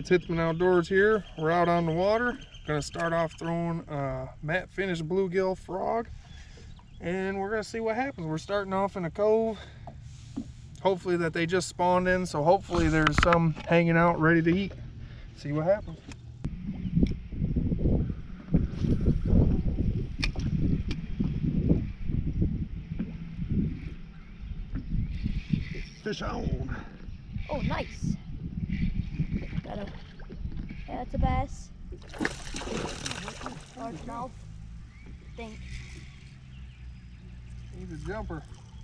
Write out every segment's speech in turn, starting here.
it's Hitzman Outdoors here. We're out on the water. Gonna start off throwing matte finish bluegill frog, and we're gonna see what happens. We're starting off in a cove. Hopefully that they just spawned in, so hopefully there's some hanging out ready to eat. See what happens. Fish on. Oh, nice. Yeah, it's a bass. Largemouth. I think. He's a jumper.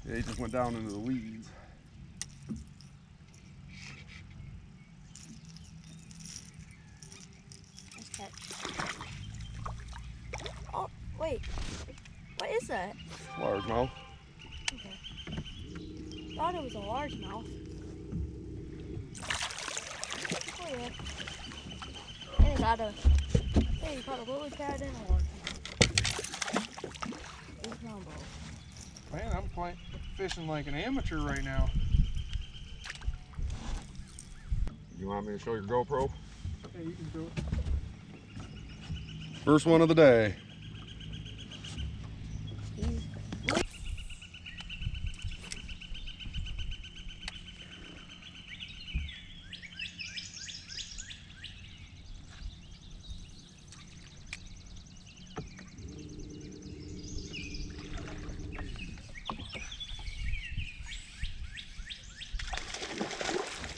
Yeah, he just went down into the weeds. Nice catch. Oh, wait. What is that? Largemouth. Okay. Thought it was a largemouth. Oh yeah. And it got a. Hey, you caught a lily pad and a largemouth. Man, I'm fishing like an amateur right now. You want me to show your GoPro? Yeah, you can do it. First one of the day.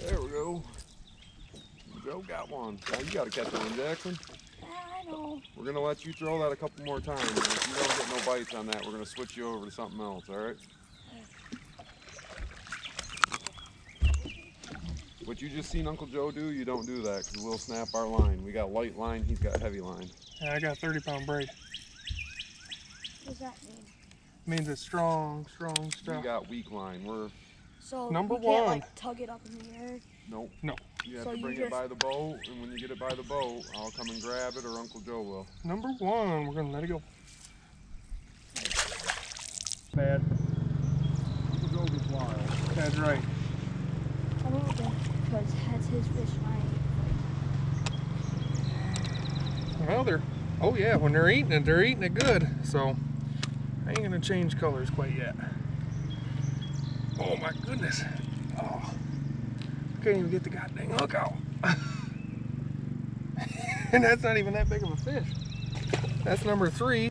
There we go. Joe got one. Now you gotta catch one, Jackson. I know. We're gonna let you throw that a couple more times. If you don't get no bites on that, we're gonna switch you over to something else, alright? What you just seen Uncle Joe do, you don't do that, because we'll snap our line. We got light line, he's got heavy line. Yeah, I got a 30-pound braid. What does that mean? Means it's strong We stuff. got weak line. We're So Number you can't one. like tug it up in the air. nope. No. You have So to you bring it just- by the boat, and when you get it by the boat, I'll come and grab it, or Uncle Joe will. Number one, we're gonna let it go. Bad. Uncle Joe gets wild. That's right. I don't know because that's his fish line. Well, oh yeah, when they're eating it good. So I ain't gonna change colors quite yet. Oh my goodness. Oh, can't even get the goddamn hook out. And that's not even that big of a fish. That's number 3.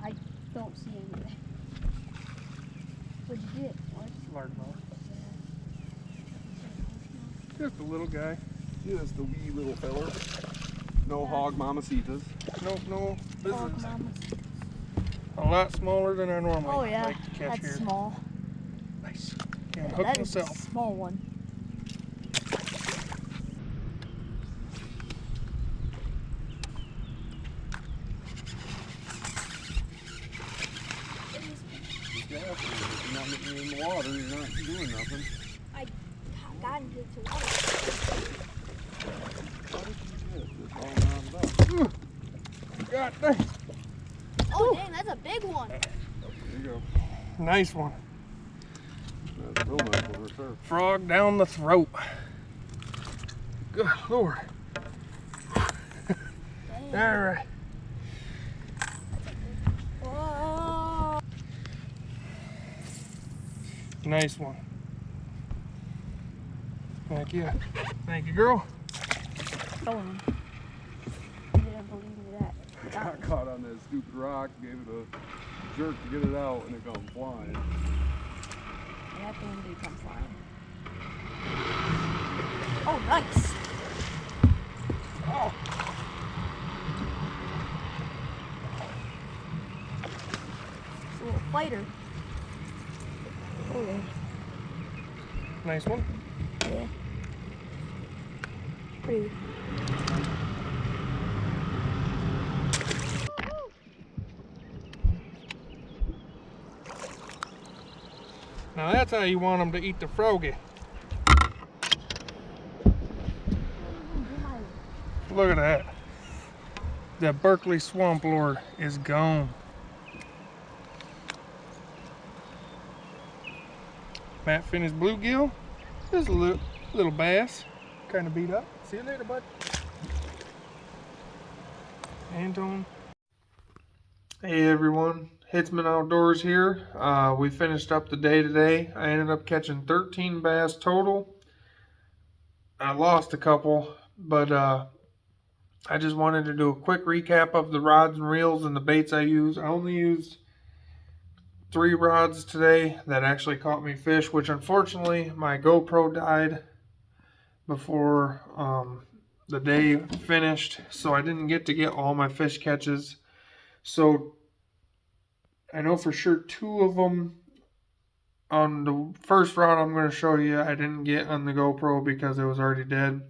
I don't see anything. What'd you get? Largemouth. Just a little guy. Just the wee little feller. No hog mamacitas. No, this Oh, is mama. a lot smaller than I normally Oh yeah, like to catch that's here. small. Nice. Can Yeah, hook that is a myself. small one. Yeah, if you're not getting in the water, you're not doing nothing. I got into the water. How did you get this all rounded up? God dang. Oh dang, that's a big one. There you go. Nice one. That's real nice over there. Frog down the throat. Good Lord. Dang. All right. Whoa. Nice one. Thank you. Thank you, girl. You didn't believe me that. Got caught on that stupid rock, gave it a jerk to get it out, and it come flying. That thing did come flying. Oh, nice. Oh. It's a little fighter. Oh yeah. Nice one. Yeah. Pretty. Now that's how you want them to eat the froggy. Look at that. The Berkeley swamp lord is gone. matte finish bluegill. Just a little bass, kind of beat up. See you later, bud. Anton. Hey everyone, Hitsman Outdoors here. We finished up the day today. I ended up catching 13 bass total. I lost a couple, but I just wanted to do a quick recap of the rods and reels and the baits I used. I only used 3 rods today that actually caught me fish, which unfortunately my GoPro died before the day finished, so I didn't get to get all my fish catches. So I know for sure 2 of them on the first rod I'm going to show you I didn't get on the GoPro because it was already dead,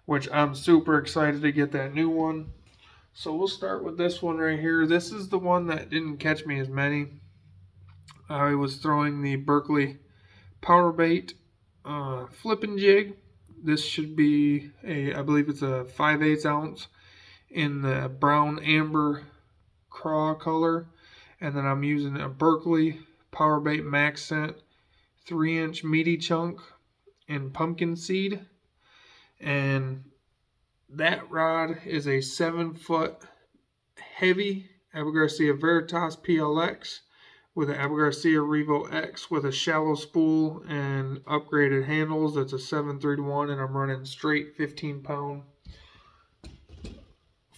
which I'm super excited to get that new one. So we'll start with this one right here. This is the one that didn't catch me as many. I was throwing the Berkley power bait flipping jig. This should be I believe it's a 5/8 ounce in the brown amber craw color, and then I'm using a Berkley power bait max scent 3-inch meaty chunk in pumpkin seed, and that rod is a 7-foot heavy Abu Garcia Veritas PLX with an Abu Garcia Revo X with a shallow spool and upgraded handles. That's a 7-3-1, and I'm running straight 15-pound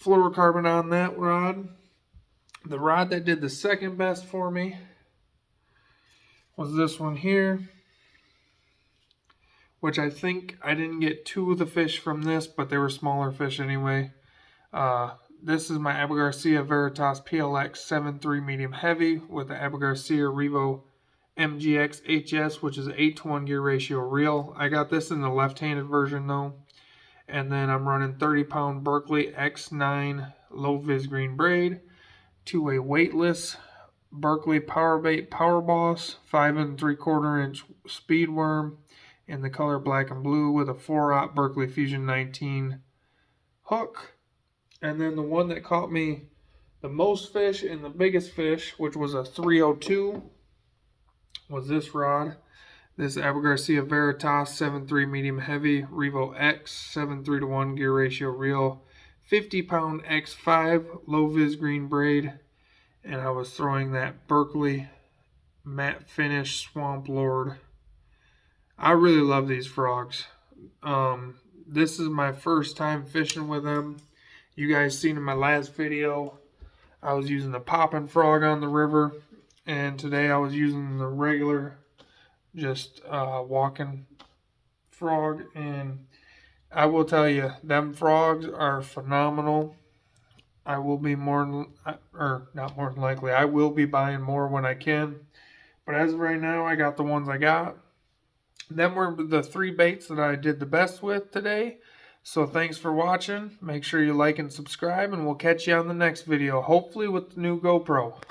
fluorocarbon on that rod. The rod that did the second best for me was this one here, which I think I didn't get 2 of the fish from this, but they were smaller fish anyway. This is my Abu Garcia Veritas PLX 7.3 medium heavy with the Abu Garcia Revo MGX HS, which is an 8-to-1 gear ratio reel. I got this in the left-handed version though. And then I'm running 30-pound Berkley X9 low vis green braid to a weightless Berkley Powerbait Power Boss 5 3/4-inch speed worm in the color black and blue with a 4-aught Berkley Fusion 19 hook. And then the one that caught me the most fish and the biggest fish, which was a 302, was this rod. This Abu Garcia Veritas 7.3 medium heavy Revo X 7.3-to-1 gear ratio reel, 50-pound X5 low vis green braid, and I was throwing that Berkley matte finish Swamp Lord. I really love these frogs. This is my first time fishing with them. You guys seen in my last video, I was using the popping frog on the river, and today I was using the regular, just walking frog, and I will tell you, them frogs are phenomenal. I will be not more than likely, I will be buying more when I can, but as of right now, I got the ones I got. Them were the 3 baits that I did the best with today. So thanks for watching. Make sure you like and subscribe, and we'll catch you on the next video, hopefully with the new GoPro.